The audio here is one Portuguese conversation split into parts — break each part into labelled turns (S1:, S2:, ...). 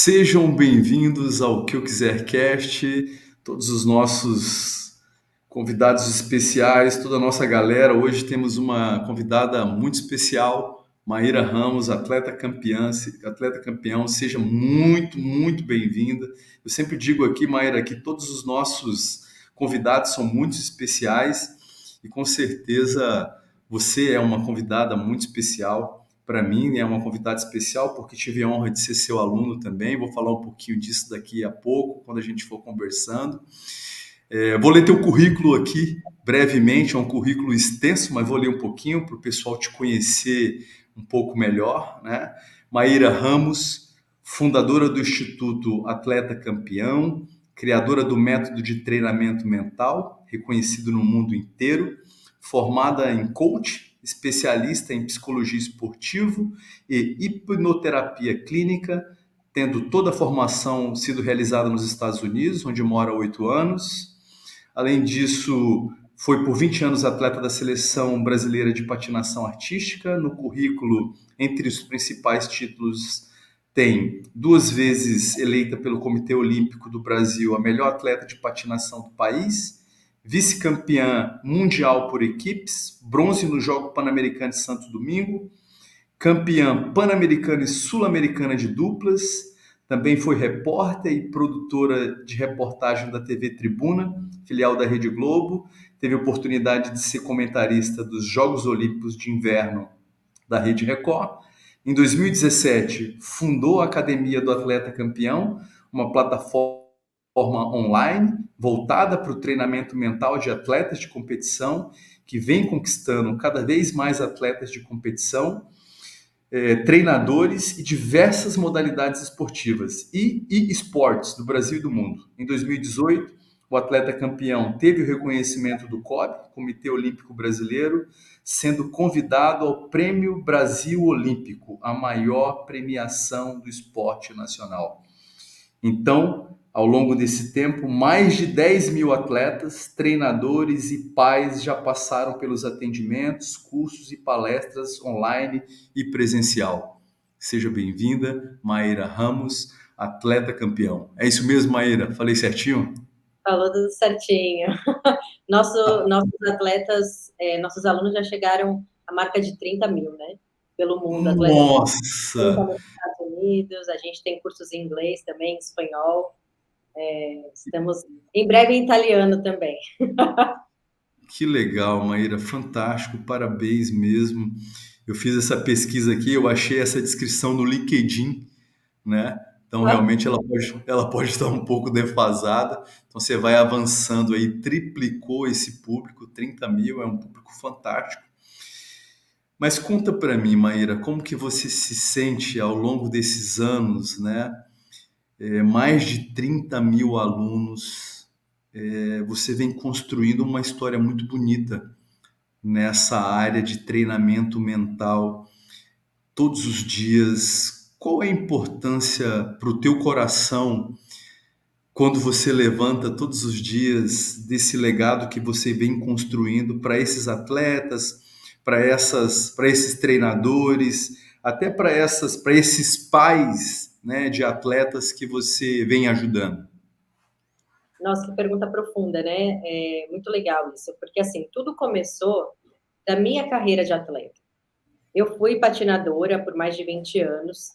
S1: Sejam bem-vindos ao Que Eu Quiser Cast, todos os nossos convidados especiais, toda a nossa galera. Hoje temos uma convidada muito especial, Maíra Ramos, atleta campeão. Seja muito bem-vinda. Eu sempre digo aqui, Maíra, que todos os nossos convidados são muito especiais e com certeza você é uma convidada muito especial. Para mim, é uma convidada especial porque tive a honra de ser seu aluno também. Vou falar um pouquinho disso daqui a pouco, quando a gente for conversando. Vou ler teu currículo aqui brevemente, é um currículo extenso, mas vou ler um pouquinho para o pessoal te conhecer um pouco melhor, né? Maíra Ramos, fundadora do Instituto Atleta Campeão, criadora do método de treinamento mental, reconhecido no mundo inteiro, formada em coach, especialista em psicologia esportiva e hipnoterapia clínica, tendo toda a formação sido realizada nos Estados Unidos, onde mora há 8 anos. Além disso, foi por 20 anos atleta da Seleção Brasileira de Patinação Artística. No currículo, entre os principais títulos, tem 2 vezes eleita pelo Comitê Olímpico do Brasil a melhor atleta de patinação do país, vice-campeã mundial por equipes, bronze no Jogo Pan-Americano de Santo Domingo, campeã pan-americana e sul-americana de duplas, também foi repórter e produtora de reportagem da TV Tribuna, filial da Rede Globo, teve a oportunidade de ser comentarista dos Jogos Olímpicos de Inverno da Rede Record. Em 2017, fundou a Academia do Atleta Campeão, uma plataforma online voltada para o treinamento mental de atletas de competição, que vem conquistando cada vez mais atletas de competição, treinadores e diversas modalidades esportivas e esportes do Brasil e do mundo. Em 2018, o atleta campeão teve o reconhecimento do COB, Comitê Olímpico Brasileiro, sendo convidado ao Prêmio Brasil Olímpico, a maior premiação do esporte nacional. Então, ao longo desse tempo, mais de 10 mil atletas, treinadores e pais já passaram pelos atendimentos, cursos e palestras online e presencial. Seja bem-vinda, Maíra Ramos, atleta campeão. É isso mesmo, Maíra? Falei certinho?
S2: Falou tudo certinho. Nossos atletas, nossos alunos já chegaram à marca de 30 mil, né? Pelo mundo. Atletas
S1: Nossa!
S2: nos Estados Unidos, a gente tem cursos em inglês também, em espanhol. Estamos em breve em italiano também.
S1: Que legal, Maíra, fantástico, parabéns mesmo. Eu fiz essa pesquisa aqui, eu achei essa descrição no LinkedIn, né? Então, realmente, ela pode estar um pouco defasada. Então, você vai avançando aí, triplicou esse público, 30 mil, é um público fantástico. Mas conta para mim, Maíra, como que você se sente ao longo desses anos, né? Mais de 30 mil alunos, você vem construindo uma história muito bonita nessa área de treinamento mental todos os dias. Qual é a importância para o teu coração quando você levanta todos os dias desse legado que você vem construindo para esses atletas, para esses treinadores, até para esses pais, né, de atletas que você vem ajudando?
S2: Nossa, que pergunta profunda, né? É muito legal isso, porque assim, tudo começou da minha carreira de atleta. Eu fui patinadora por mais de 20 anos,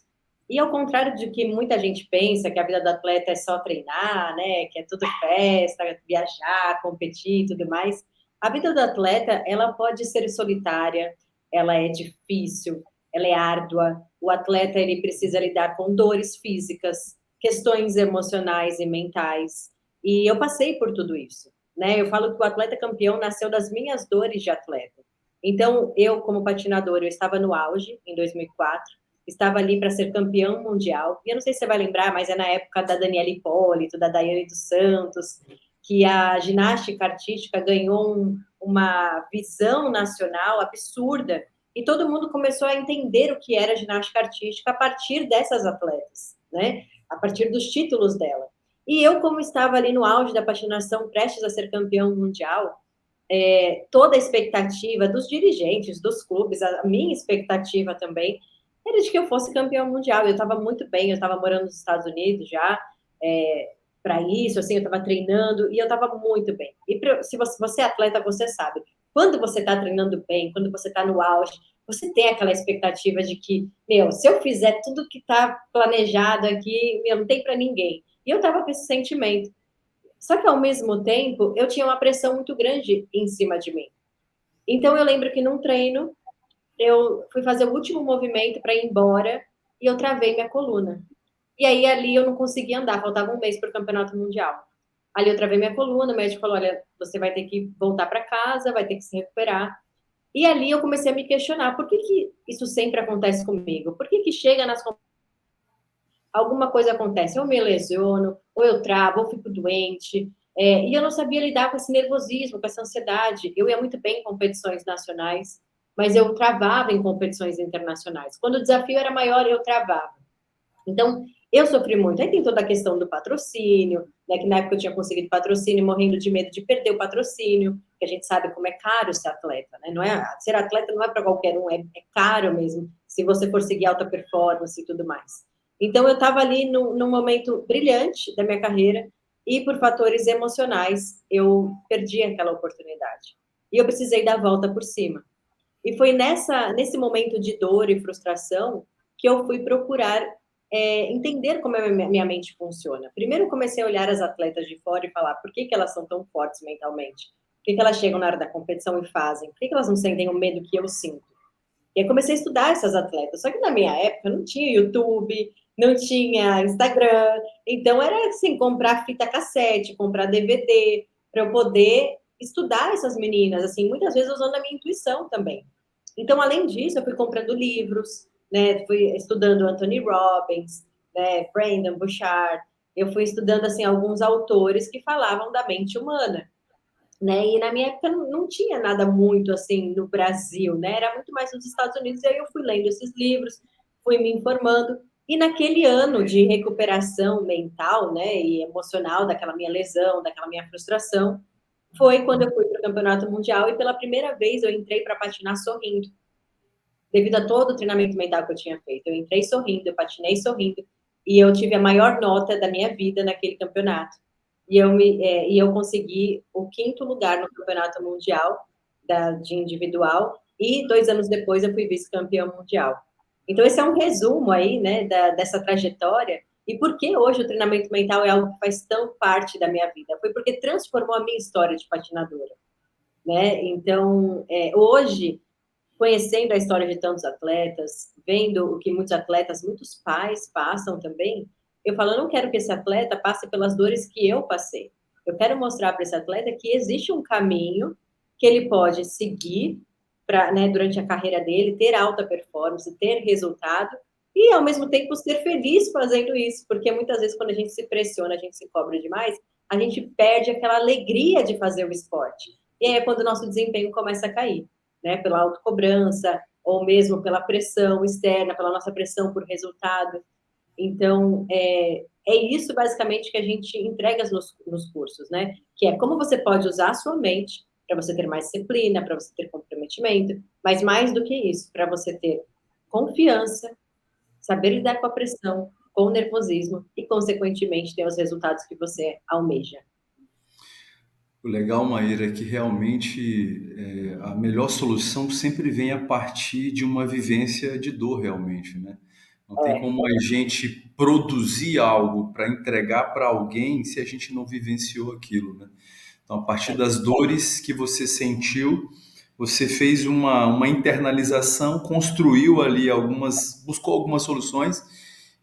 S2: e ao contrário de que muita gente pensa, que a vida do atleta é só treinar, né, que é tudo festa, viajar, competir e tudo mais, a vida do atleta, ela pode ser solitária, ela é difícil, ela é árdua, o atleta, ele precisa lidar com dores físicas, questões emocionais e mentais, e eu passei por tudo isso, né, eu falo que o atleta campeão nasceu das minhas dores de atleta. Então, eu, como patinadora, eu estava no auge, em 2004, estava ali para ser campeão mundial, e eu não sei se você vai lembrar, mas é na época da Daniela Hipólito, da Daiane dos Santos, que a ginástica artística ganhou uma visão nacional absurda, e todo mundo começou a entender o que era ginástica artística a partir dessas atletas, né? A partir dos títulos dela. E eu, como estava ali no auge da patinação, prestes a ser campeão mundial, toda a expectativa dos dirigentes, dos clubes, a minha expectativa também, era de que eu fosse campeã mundial. Eu estava muito bem, eu estava morando nos Estados Unidos já, para isso, assim, eu estava treinando e eu estava muito bem. E se você é atleta, você sabe. Quando você está treinando bem, quando você está no auge, você tem aquela expectativa de que, meu, se eu fizer tudo que está planejado aqui, meu, não tem para ninguém. E eu estava com esse sentimento. Só que, ao mesmo tempo, eu tinha uma pressão muito grande em cima de mim. Então, eu lembro que num treino, eu fui fazer o último movimento para ir embora e eu travei minha coluna. E aí, ali, eu não conseguia andar, faltava um mês para o campeonato mundial. Ali, eu travei minha coluna, o médico falou: olha, você vai ter que voltar para casa, vai ter que se recuperar. E ali eu comecei a me questionar: por que, que isso sempre acontece comigo? Por que, que chega nas alguma coisa acontece, ou eu me lesiono, ou eu travo, ou fico doente. E eu não sabia lidar com esse nervosismo, com essa ansiedade. Eu ia muito bem em competições nacionais, mas eu travava em competições internacionais. Quando o desafio era maior, eu travava. Então, eu sofri muito. Aí tem toda a questão do patrocínio, né, que na época eu tinha conseguido patrocínio, morrendo de medo de perder o patrocínio, que a gente sabe como é caro ser atleta, né? Não é, ser atleta não é para qualquer um, é caro mesmo, se você for seguir alta performance e tudo mais. Então, eu estava ali num momento brilhante da minha carreira e, por fatores emocionais, eu perdi aquela oportunidade. E eu precisei dar a volta por cima. E foi nesse momento de dor e frustração que eu fui procurar entender como a minha mente funciona. Primeiro, eu comecei a olhar as atletas de fora e falar por que, que elas são tão fortes mentalmente? Por que, que elas chegam na hora da competição e fazem? Por que, que elas não sentem o medo que eu sinto? E aí comecei a estudar essas atletas. Só que na minha época não tinha YouTube, não tinha Instagram. Então era assim, comprar fita cassete, comprar DVD, para eu poder estudar essas meninas, assim, muitas vezes usando a minha intuição também. Então, além disso, eu fui comprando livros, né? Fui estudando Anthony Robbins, né? Brandon Bouchard. Eu fui estudando assim alguns autores que falavam da mente humana, né? E na minha época não tinha nada muito assim no Brasil, né? Era muito mais nos Estados Unidos. E aí eu fui lendo esses livros, fui me informando. E naquele ano de recuperação mental, né, e emocional daquela minha lesão, daquela minha frustração, foi quando eu fui para o Campeonato Mundial e pela primeira vez eu entrei para patinar sorrindo, devido a todo o treinamento mental que eu tinha feito. Eu entrei sorrindo, eu patinei sorrindo e eu tive a maior nota da minha vida naquele campeonato. E eu consegui o 5º lugar no campeonato mundial de individual e 2 anos depois eu fui vice-campeã mundial. Então esse é um resumo aí, né, dessa trajetória e por que hoje o treinamento mental é algo que faz tão parte da minha vida. Foi porque transformou a minha história de patinadora, né? Então hoje, conhecendo a história de tantos atletas, vendo o que muitos atletas, muitos pais passam também, eu falo, eu não quero que esse atleta passe pelas dores que eu passei. Eu quero mostrar para esse atleta que existe um caminho que ele pode seguir para, né, durante a carreira dele, ter alta performance, ter resultado e, ao mesmo tempo, ser feliz fazendo isso, porque muitas vezes, quando a gente se pressiona, a gente se cobra demais, a gente perde aquela alegria de fazer o esporte. E aí é quando o nosso desempenho começa a cair, né, pela autocobrança, ou mesmo pela pressão externa, pela nossa pressão por resultado. Então, é isso basicamente que a gente entrega nos cursos, né? Que é como você pode usar a sua mente para você ter mais disciplina, para você ter comprometimento, mas mais do que isso, para você ter confiança, saber lidar com a pressão, com o nervosismo e, consequentemente, ter os resultados que você almeja.
S1: O legal, Maíra, é que realmente a melhor solução sempre vem a partir de uma vivência de dor, realmente, né? Não tem
S2: É,
S1: como a gente produzir algo para entregar para alguém se a gente não vivenciou aquilo, né? Então, a partir
S2: é.
S1: das dores que você sentiu, você fez uma internalização, construiu ali buscou algumas soluções.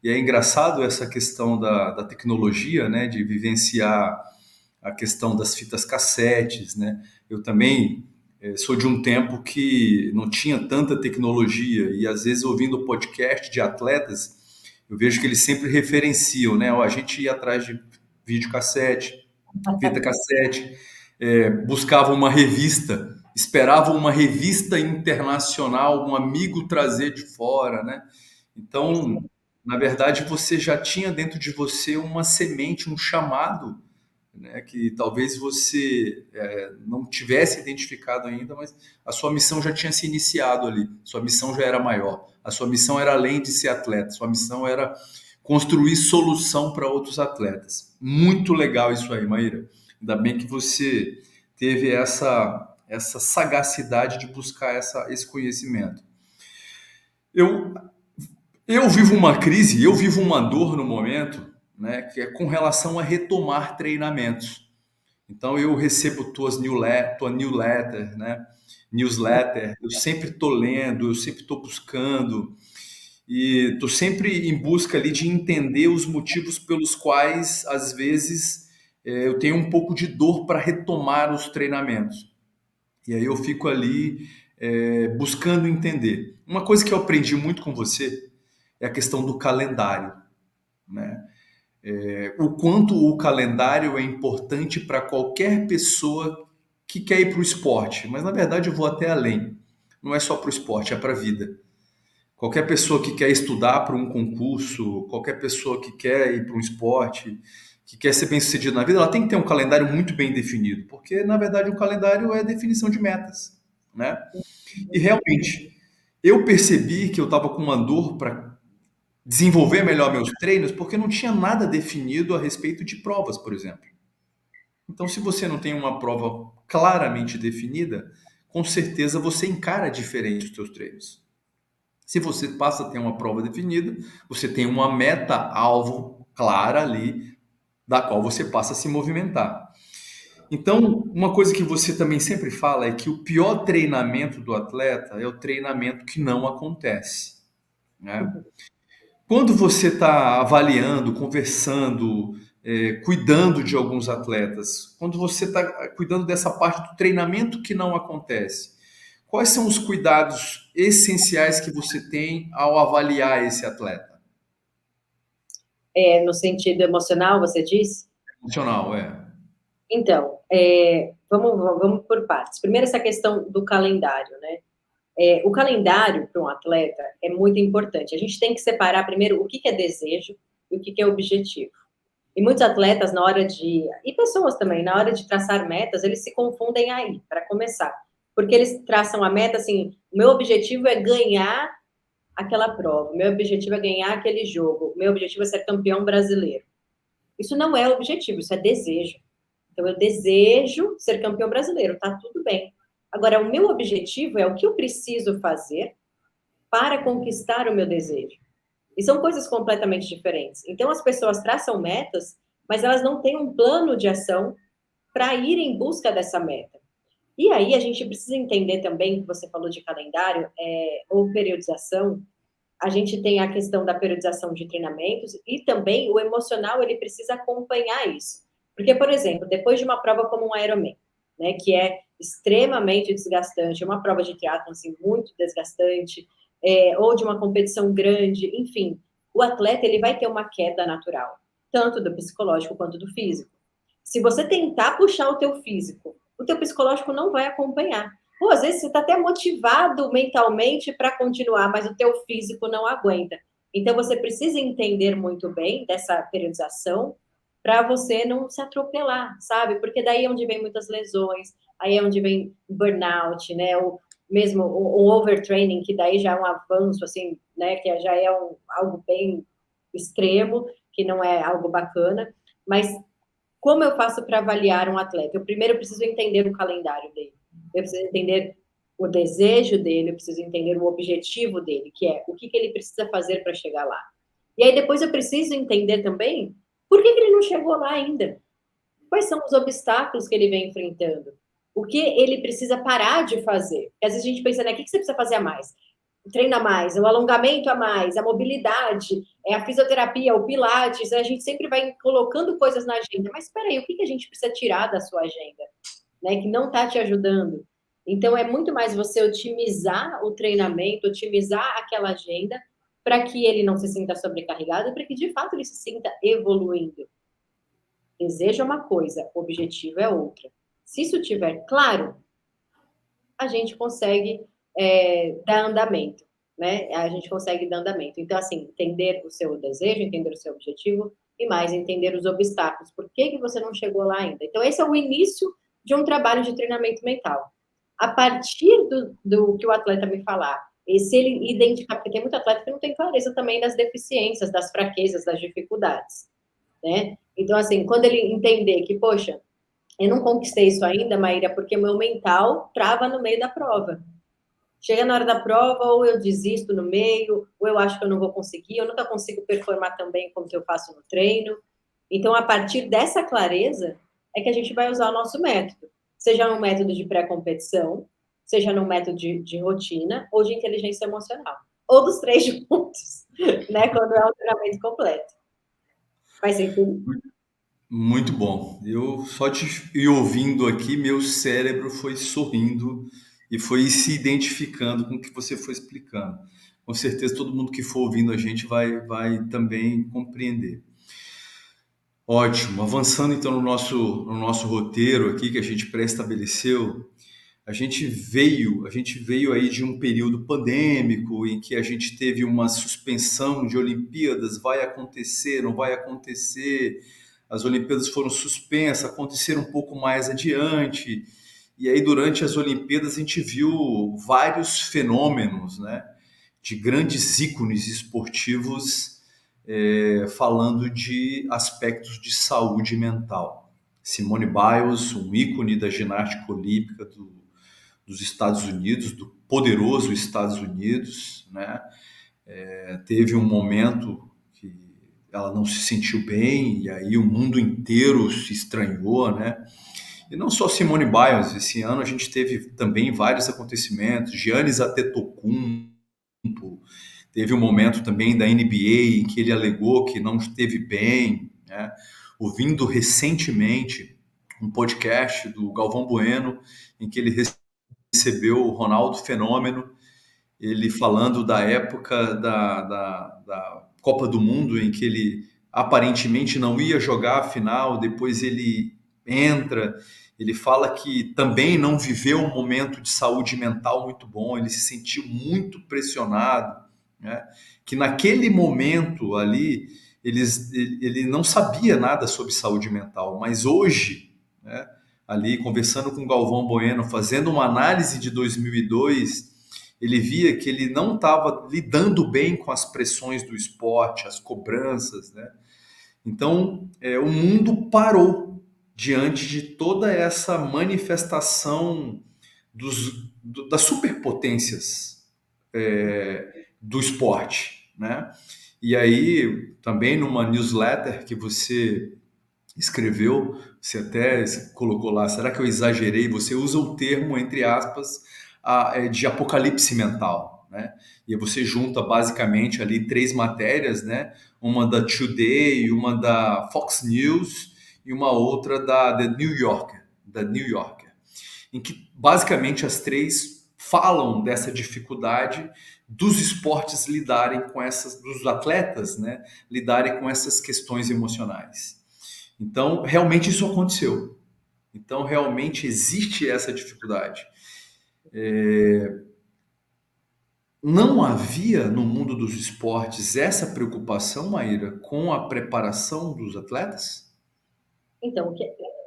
S1: E é engraçado essa questão da tecnologia, né? De vivenciar a questão das fitas cassetes, né? Eu também sou de um tempo que não tinha tanta tecnologia e às vezes ouvindo podcast de atletas, eu vejo que eles sempre referenciam, né? Ó, a gente ia atrás de videocassete, fita cassete, buscava uma revista, esperava uma revista internacional, um amigo trazer de fora, né?
S2: É isso
S1: Então,
S2: mesmo.
S1: na verdade, você já tinha dentro de você uma semente, um chamado, né, que talvez você não tivesse identificado ainda, mas a sua missão já tinha se iniciado ali, sua missão já era maior, a sua missão era além de ser atleta, sua missão era construir solução para outros atletas. Muito legal isso aí, Maíra. Ainda bem que você teve essa sagacidade de buscar esse conhecimento. Eu, eu vivo uma crise, eu vivo uma dor no momento, né, que é com relação a retomar treinamentos. Então eu recebo tua newsletter, né? Newsletter, eu sempre estou lendo, eu sempre estou buscando e estou sempre em busca ali de entender os motivos pelos quais às vezes eu tenho um pouco de dor para retomar os treinamentos. E aí eu fico ali buscando entender. Uma coisa que eu aprendi muito com você é a questão do calendário, né? O quanto o calendário é importante para qualquer pessoa que quer ir para o esporte. Mas na verdade eu vou até além. Não é só para o esporte, é para a vida. Qualquer pessoa que quer estudar para um concurso, qualquer pessoa que quer ir para um esporte, que quer ser bem-sucedido na vida, ela tem que ter um calendário muito bem definido, porque na verdade o calendário é definição de metas, né? E realmente, eu percebi que eu estava com uma dor para desenvolver melhor meus treinos, porque não tinha nada definido a respeito de provas, por exemplo. Então, se você não tem uma prova claramente definida, com certeza você encara diferente os seus treinos. Se você passa a ter uma prova definida, você tem uma meta-alvo clara ali, da qual você passa a se movimentar. Então, uma coisa que você também sempre fala é que o pior treinamento do atleta é o treinamento que não acontece, né? Quando você está avaliando, conversando, cuidando de alguns atletas, quando você está cuidando dessa parte do treinamento que não acontece, quais são os cuidados essenciais que você tem ao avaliar esse atleta?
S2: No sentido emocional, você diz?
S1: Emocional, é.
S2: Então, vamos por partes. Primeiro, essa questão do calendário, né? O calendário para um atleta é muito importante. A gente tem que separar primeiro o que é desejo e o que é objetivo. E muitos atletas, na hora de. E pessoas também, na hora de traçar metas, eles se confundem aí, para começar. Porque eles traçam a meta assim: o meu objetivo é ganhar aquela prova, o meu objetivo é ganhar aquele jogo, o meu objetivo é ser campeão brasileiro. Isso não é objetivo, isso é desejo. Então, eu desejo ser campeão brasileiro, tá tudo bem. Agora, o meu objetivo é o que eu preciso fazer para conquistar o meu desejo. E são coisas completamente diferentes. Então, as pessoas traçam metas, mas elas não têm um plano de ação para ir em busca dessa meta. E aí, a gente precisa entender também, que você falou de calendário, ou periodização, a gente tem a questão da periodização de treinamentos e também o emocional, ele precisa acompanhar isso. Porque, por exemplo, depois de uma prova como um Ironman, né, que é extremamente desgastante, uma prova de triatlon assim, muito desgastante, ou de uma competição grande, enfim, o atleta ele vai ter uma queda natural, tanto do psicológico quanto do físico. Se você tentar puxar o teu físico, o teu psicológico não vai acompanhar. Pô, às vezes você está até motivado mentalmente para continuar, mas o teu físico não aguenta. Então, você precisa entender muito bem dessa periodização para você não se atropelar, sabe? Porque daí é onde vem muitas lesões, aí é onde vem burnout, né? O, mesmo o overtraining, que daí já é um avanço, assim, né? Que já é algo bem extremo, que não é algo bacana. Mas como eu faço para avaliar um atleta? Eu primeiro preciso entender o calendário dele. Eu preciso entender o desejo dele, eu preciso entender o objetivo dele, que é o que ele precisa fazer para chegar lá. E aí depois eu preciso entender também por que ele não chegou lá ainda. Quais são os obstáculos que ele vem enfrentando? O que ele precisa parar de fazer? Porque às vezes a gente pensa, né, o que você precisa fazer a mais? Treina mais, o alongamento a mais, a mobilidade, a fisioterapia, o pilates, a gente sempre vai colocando coisas na agenda, mas espera aí, o que a gente precisa tirar da sua agenda, né, que não está te ajudando? Então, é muito mais você otimizar o treinamento, otimizar aquela agenda, para que ele não se sinta sobrecarregado e para que, de fato, ele se sinta evoluindo. Desejo é uma coisa, objetivo é outra. Se isso estiver claro, a gente consegue dar andamento, né? A gente consegue dar andamento. Então, assim, entender o seu desejo, entender o seu objetivo, e mais entender os obstáculos. Por que, que você não chegou lá ainda? Então, esse é o início de um trabalho de treinamento mental. A partir do que o atleta me falar, e se ele identificar, porque tem muito atleta que não tem clareza também das deficiências, das fraquezas, das dificuldades, né? Então, assim, quando ele entender que, poxa, eu não conquistei isso ainda, Maíra, porque meu mental trava no meio da prova. Chega na hora da prova, ou eu desisto no meio, ou eu acho que eu não vou conseguir, eu nunca consigo performar tão bem como eu faço no treino. Então, a partir dessa clareza, é que a gente vai usar o nosso método. Seja no método de pré-competição, seja no método de rotina, ou de inteligência emocional. Ou dos três juntos, né? Quando é um treinamento completo. Faz sentido?
S1: Muito bom. Eu só te ir ouvindo aqui, meu cérebro foi sorrindo e foi se identificando com o que você foi explicando. Com certeza todo mundo que for ouvindo a gente vai também compreender. Ótimo. Avançando então no nosso roteiro aqui que a gente pré-estabeleceu, a gente veio aí de um período pandêmico em que a gente teve uma suspensão de Olimpíadas, vai acontecer, não vai acontecer. As Olimpíadas foram suspensas, aconteceram um pouco mais adiante. E aí durante as Olimpíadas a gente viu vários fenômenos, né, de grandes ícones esportivos falando de aspectos de saúde mental. Simone Biles, um ícone da ginástica olímpica dos Estados Unidos, do poderoso Estados Unidos, né? Teve um momento que ela não se sentiu bem e aí o mundo inteiro se estranhou, né? E não só Simone Biles, esse ano a gente teve também vários acontecimentos, Giannis Antetokounmpo, teve um momento também da NBA em que ele alegou que não esteve bem, né? Ouvindo recentemente um podcast do Galvão Bueno, em que ele recebeu o Ronaldo Fenômeno, ele falando da época da Copa do Mundo, em que ele aparentemente não ia jogar a final, depois ele entra, ele fala que também não viveu um momento de saúde mental muito bom, ele se sentiu muito pressionado, né? Que naquele momento ali ele não sabia nada sobre saúde mental, mas hoje, né, ali conversando com o Galvão Bueno, fazendo uma análise de 2002, ele via que ele não estava lidando bem com as pressões do esporte, as cobranças, né? Então, o mundo parou diante de toda essa manifestação das superpotências do esporte, né? E aí, também numa newsletter que você escreveu, você até colocou lá, será que eu exagerei? Você usa o termo, entre aspas, de apocalipse mental, né? E você junta basicamente ali três matérias, né? Uma da Today, uma da Fox News e uma outra da New Yorker, em que basicamente as três falam dessa dificuldade dos esportes lidarem com essas, dos atletas, né? Lidarem com essas questões emocionais. Então, realmente isso aconteceu. Então, realmente existe essa dificuldade. Não havia no mundo dos esportes essa preocupação, Maíra, com a preparação dos atletas?
S2: Então,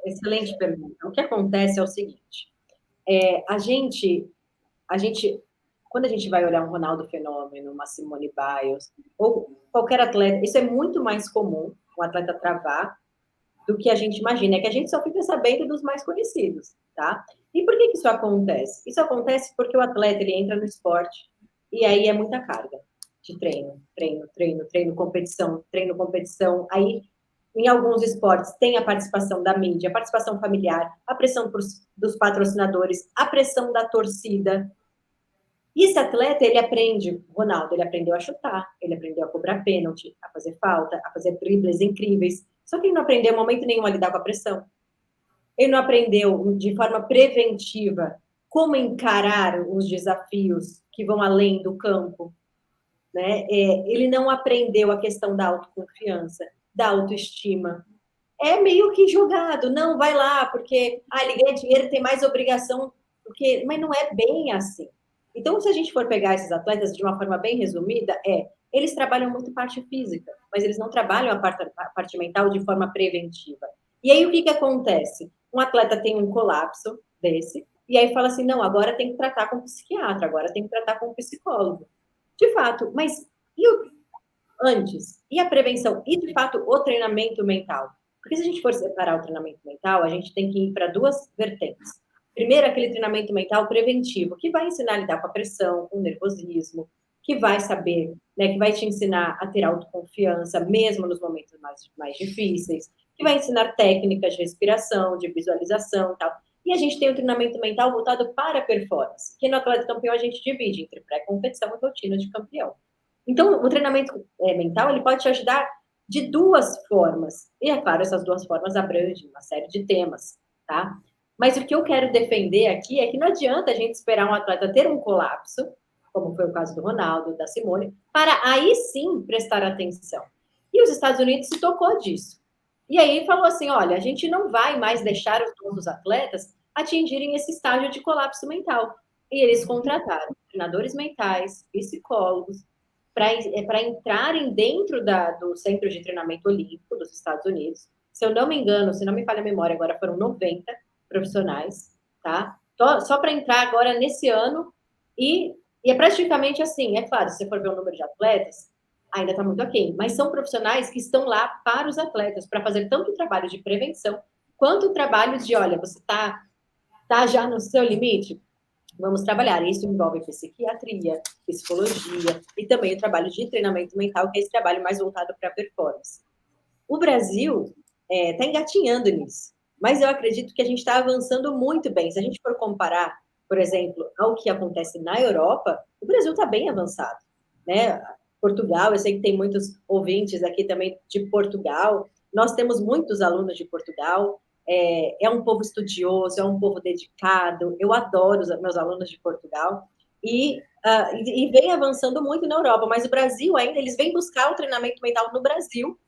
S2: excelente pergunta. O que acontece é o seguinte: a gente, a gente, quando a gente vai olhar um Ronaldo Fenômeno, uma Simone Biles, ou qualquer atleta, isso é muito mais comum, um atleta travar, do que a gente imagina. É que a gente só fica sabendo dos mais conhecidos, tá? E por que que isso acontece? Isso acontece porque o atleta, ele entra no esporte, e aí é muita carga de treino, treino, treino, treino, competição, treino, competição. Aí em alguns esportes tem a participação da mídia, a participação familiar, a pressão dos patrocinadores, a pressão da torcida. E esse atleta, ele aprende, Ronaldo, ele aprendeu a chutar, ele aprendeu a cobrar pênalti, a fazer falta, a fazer dribles incríveis. Só que ele não aprendeu em momento nenhum a lidar com a pressão. Ele não aprendeu de forma preventiva como encarar os desafios que vão além do campo, né? Ele não aprendeu a questão da autoconfiança, da autoestima. É meio que jogado, não, vai lá, porque ele ganha dinheiro, tem mais obrigação, mas não é bem assim. Então, se a gente for pegar esses atletas de uma forma bem resumida, eles trabalham muito parte física, mas eles não trabalham a parte mental de forma preventiva. E aí o que acontece? Um atleta tem um colapso desse, e aí fala assim, não, agora tem que tratar com um psiquiatra, agora tem que tratar com um psicólogo. De fato, mas e antes? E a prevenção? E, de fato, o treinamento mental? Porque se a gente for separar o treinamento mental, a gente tem que ir para duas vertentes. Primeiro, aquele treinamento mental preventivo, que vai ensinar a lidar com a pressão, com o nervosismo, que vai saber, né, que vai te ensinar a ter autoconfiança, mesmo nos momentos mais difíceis, que vai ensinar técnicas de respiração, de visualização e tal. E a gente tem o treinamento mental voltado para a performance, que no atleta campeão a gente divide entre pré-competição e rotina de campeão. Então, o treinamento mental, ele pode te ajudar de duas formas. E, é claro, essas duas formas abrangem uma série de temas, tá? Mas o que eu quero defender aqui é que não adianta a gente esperar um atleta ter um colapso, como foi o caso do Ronaldo, da Simone, para aí sim prestar atenção. E os Estados Unidos se tocou disso. E aí falou assim, olha, a gente não vai mais deixar os nossos atletas atingirem esse estágio de colapso mental. E eles contrataram treinadores mentais, psicólogos, para entrarem dentro do Centro de Treinamento Olímpico dos Estados Unidos. Se eu não me engano, se não me falha a memória, agora foram 90 profissionais, tá? Só para entrar agora nesse ano, e é praticamente assim, é claro, se você for ver o número de atletas, ainda está muito aquém, mas são profissionais que estão lá para os atletas, para fazer tanto o trabalho de prevenção, quanto o trabalho de, olha, você está já no seu limite? Vamos trabalhar. Isso envolve psiquiatria, psicologia e também o trabalho de treinamento mental, que é esse trabalho mais voltado para a performance. O Brasil está engatinhando nisso, mas eu acredito que a gente está avançando muito bem. Se a gente for comparar, por exemplo, ao que acontece na Europa, o Brasil está bem avançado, né? Portugal, eu sei que tem muitos ouvintes aqui também de Portugal. Nós temos muitos alunos de Portugal. É um povo estudioso, é um povo dedicado. Eu adoro os meus alunos de Portugal. E vem avançando muito na Europa, mas o Brasil ainda, eles vêm buscar o treinamento mental no Brasil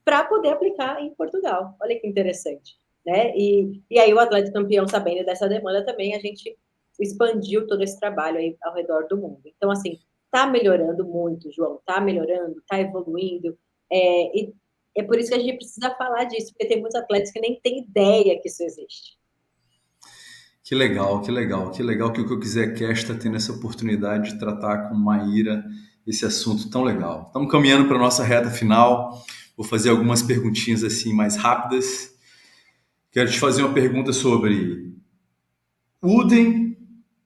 S2: para poder aplicar em Portugal. Olha que interessante, né? E aí o atleta campeão, sabendo dessa demanda também, a gente expandiu todo esse trabalho aí ao redor do mundo. Então, assim, está melhorando muito, João, está melhorando, está evoluindo, e é por isso que a gente precisa falar disso, porque tem muitos atletas que nem têm ideia que isso existe.
S1: Que legal, que legal, que legal que o que eu quiser Cash está tendo essa oportunidade de tratar com Maíra esse assunto tão legal. Estamos caminhando para a nossa reta final. Vou fazer algumas perguntinhas assim mais rápidas. Quero te fazer uma pergunta sobre Wooden,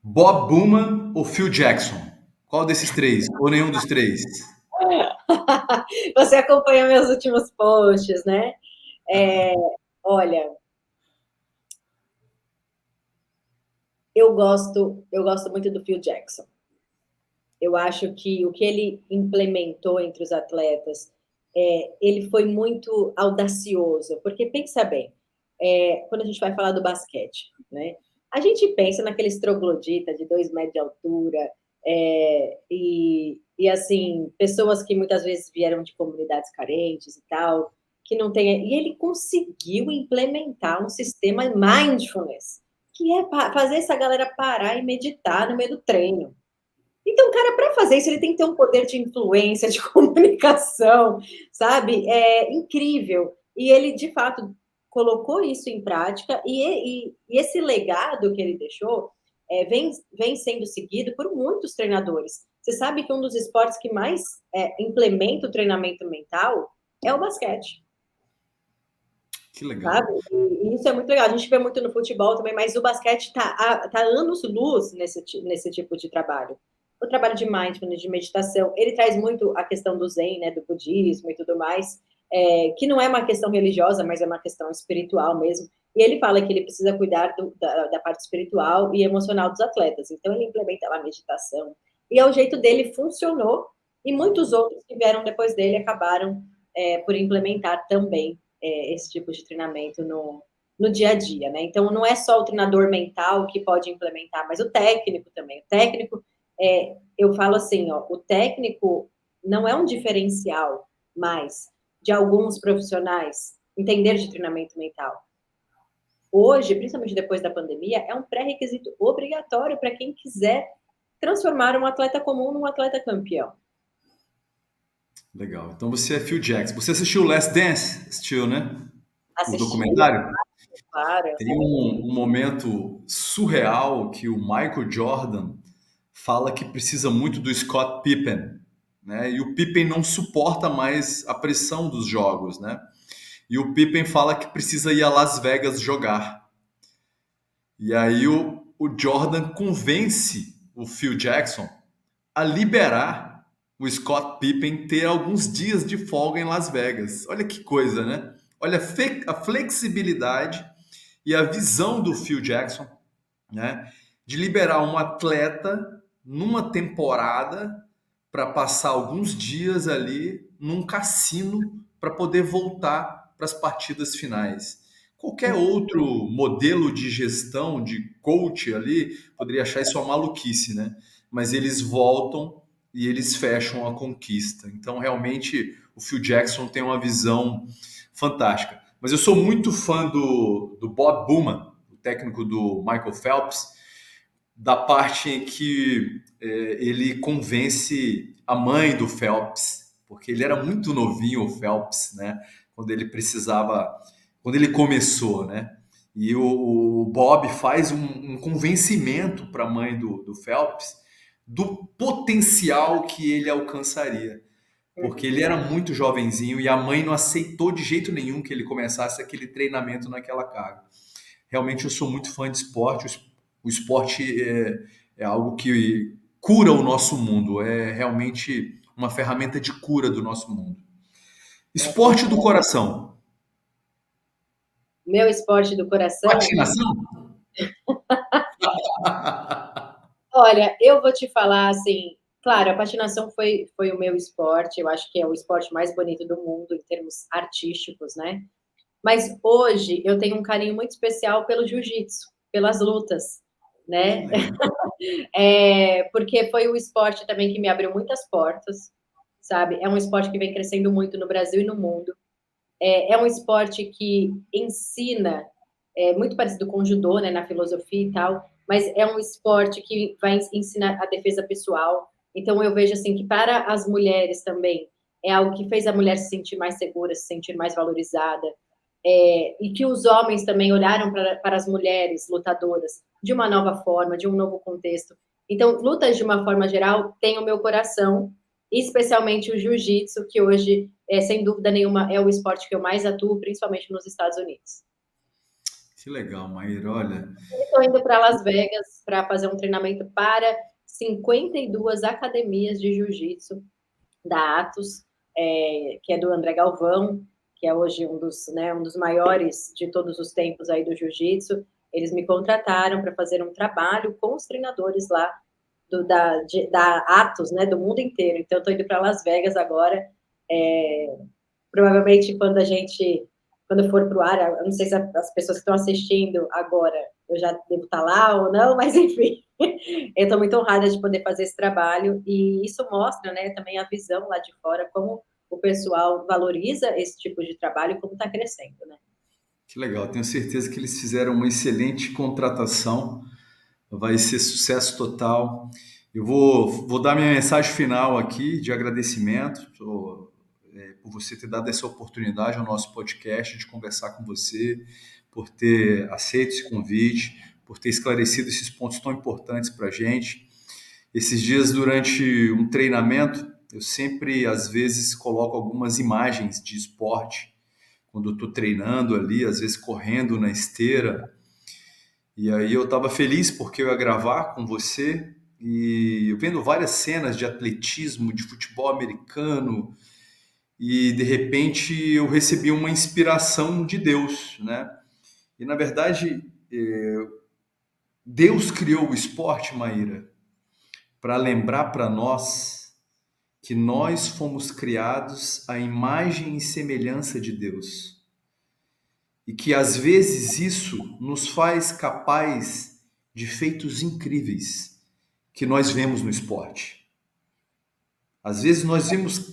S1: Bob Booman ou Phil Jackson? Qual desses três? Ou nenhum dos três?
S2: Você acompanha meus últimos posts, né? Olha, eu gosto muito do Phil Jackson. Eu acho que o que ele implementou entre os atletas, ele foi muito audacioso, porque pensa bem, quando a gente vai falar do basquete, né? A gente pensa naqueles troglodita de 2 metros de altura, e assim, pessoas que muitas vezes vieram de comunidades carentes e tal, que não tem. E ele conseguiu implementar um sistema mindfulness, que é fazer essa galera parar e meditar no meio do treino. Então, cara, para fazer isso, ele tem que ter um poder de influência, de comunicação, sabe? É incrível. E ele, de fato, colocou isso em prática, e esse legado que ele deixou vem sendo seguido por muitos treinadores. Você sabe que um dos esportes que mais implementa o treinamento mental é o basquete.
S1: Que legal.
S2: Sabe? E isso é muito legal. A gente vê muito no futebol também, mas o basquete está anos-luz nesse tipo de trabalho. O trabalho de mindfulness, de meditação, ele traz muito a questão do zen, né, do budismo e tudo mais, que não é uma questão religiosa, mas é uma questão espiritual mesmo. E ele fala que ele precisa cuidar da parte espiritual e emocional dos atletas. Então, ele implementa lá a meditação. E é o jeito dele, funcionou. E muitos outros que vieram depois dele acabaram por implementar também esse tipo de treinamento no dia a dia, né? Então, não é só o treinador mental que pode implementar, mas o técnico também. O técnico, eu falo assim, ó, o técnico não é um diferencial mais de alguns profissionais entender de treinamento mental. Hoje, principalmente depois da pandemia, é um pré-requisito obrigatório para quem quiser transformar um atleta comum num atleta campeão.
S1: Legal. Então você é Phil Jackson. Você assistiu Last Dance? Assistiu, né? O
S2: Assisti,
S1: documentário?
S2: claro.
S1: Tem um momento surreal que o Michael Jordan fala que precisa muito do Scott Pippen, né? E o Pippen não suporta mais a pressão dos jogos, né? E o Pippen fala que precisa ir a Las Vegas jogar. E aí o Jordan convence o Phil Jackson a liberar o Scott Pippen ter alguns dias de folga em Las Vegas. Olha que coisa, né? Olha a flexibilidade e a visão do Phil Jackson, né? De liberar um atleta numa temporada para passar alguns dias ali num cassino para poder voltar para as partidas finais. Qualquer outro modelo de gestão, de coach ali, poderia achar isso uma maluquice, né? Mas eles voltam e eles fecham a conquista. Então, realmente, o Phil Jackson tem uma visão fantástica. Mas eu sou muito fã do Bob Bowman, o técnico do Michael Phelps, da parte em que ele convence a mãe do Phelps, porque ele era muito novinho, o Phelps, né? Quando ele precisava, quando ele começou, né? E o Bob faz um convencimento para a mãe do Phelps do potencial que ele alcançaria, porque ele era muito jovenzinho e a mãe não aceitou de jeito nenhum que ele começasse aquele treinamento naquela carga. Realmente eu sou muito fã de esporte. O esporte é algo que cura o nosso mundo, é realmente uma ferramenta de cura do nosso mundo. Esporte do coração.
S2: Meu esporte do coração,
S1: Patinação?
S2: olha, eu vou te falar assim, claro, a patinação foi o meu esporte, eu acho que é o esporte mais bonito do mundo em termos artísticos, né? Mas hoje eu tenho um carinho muito especial pelo jiu-jitsu, pelas lutas,
S1: Que
S2: né?
S1: legal.
S2: Porque foi o esporte também que me abriu muitas portas, sabe? É um esporte que vem crescendo muito no Brasil e no mundo. É um esporte que ensina, muito parecido com o judô, né, na filosofia e tal, mas é um esporte que vai ensinar a defesa pessoal. Então eu vejo assim que para as mulheres também é algo que fez a mulher se sentir mais segura, se sentir mais valorizada, e que os homens também olharam para as mulheres lutadoras de uma nova forma, de um novo contexto. Então, lutas de uma forma geral têm o meu coração, especialmente o jiu-jitsu, que hoje, sem dúvida nenhuma, é o esporte que eu mais atuo, principalmente nos Estados Unidos.
S1: Que legal, Maíra. Olha,
S2: Estou indo para Las Vegas para fazer um treinamento para 52 academias de jiu-jitsu da Atos, que é do André Galvão, que é hoje um dos maiores de todos os tempos aí do jiu-jitsu. Eles me contrataram para fazer um trabalho com os treinadores lá da Atos, né, do mundo inteiro. Então, estou indo para Las Vegas agora. É, provavelmente, quando for para o ar, eu não sei se as pessoas que estão assistindo agora, eu já devo estar lá ou não, mas enfim, eu estou muito honrada de poder fazer esse trabalho e isso mostra, né, também a visão lá de fora, como o pessoal valoriza esse tipo de trabalho e como está crescendo, né?
S1: que legal. Tenho certeza que eles fizeram uma excelente contratação. Vai ser sucesso total. Eu vou dar minha mensagem final aqui de agradecimento por você ter dado essa oportunidade ao nosso podcast de conversar com você, por ter aceito esse convite, por ter esclarecido esses pontos tão importantes para a gente. Esses dias, durante um treinamento, eu sempre, às vezes, coloco algumas imagens de esporte, quando eu estou treinando ali, às vezes correndo na esteira, e aí eu estava feliz porque eu ia gravar com você e eu vendo várias cenas de atletismo, de futebol americano e de repente eu recebi uma inspiração de Deus, né? E na verdade Deus criou o esporte, Maíra, para lembrar para nós que nós fomos criados à imagem e semelhança de Deus. E que às vezes isso nos faz capaz de feitos incríveis que nós vemos no esporte. Às vezes nós vemos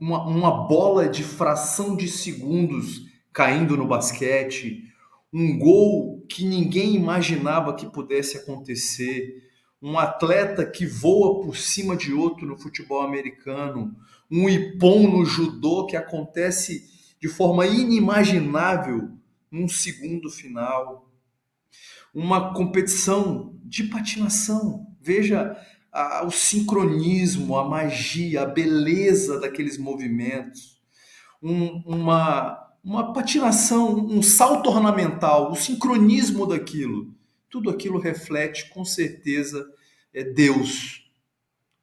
S1: uma bola de fração de segundos caindo no basquete, um gol que ninguém imaginava que pudesse acontecer, um atleta que voa por cima de outro no futebol americano, um ippon no judô que acontece de forma inimaginável num segundo final, uma competição de patinação. Veja o sincronismo, a magia, a beleza daqueles movimentos, uma patinação, um salto ornamental, o sincronismo daquilo. Tudo aquilo reflete, com certeza, Deus,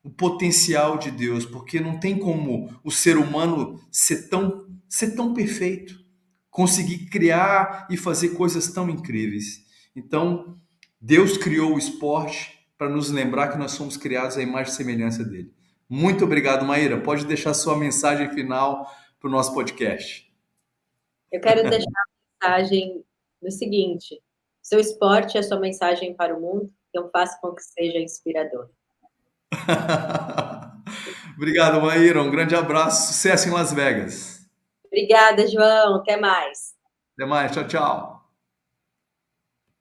S1: o potencial de Deus, porque não tem como o ser humano ser tão perfeito, conseguir criar e fazer coisas tão incríveis. Então, Deus criou o esporte para nos lembrar que nós somos criados à imagem e semelhança dele. Muito obrigado, Maíra. Pode deixar sua mensagem final para o nosso podcast.
S2: Eu quero deixar a mensagem no seguinte: seu esporte é sua mensagem para o mundo, então faça com que seja inspirador.
S1: Obrigado, Maíra. Um grande abraço. Sucesso em Las Vegas.
S2: Obrigada, João. Até mais.
S1: Até mais. Tchau, tchau.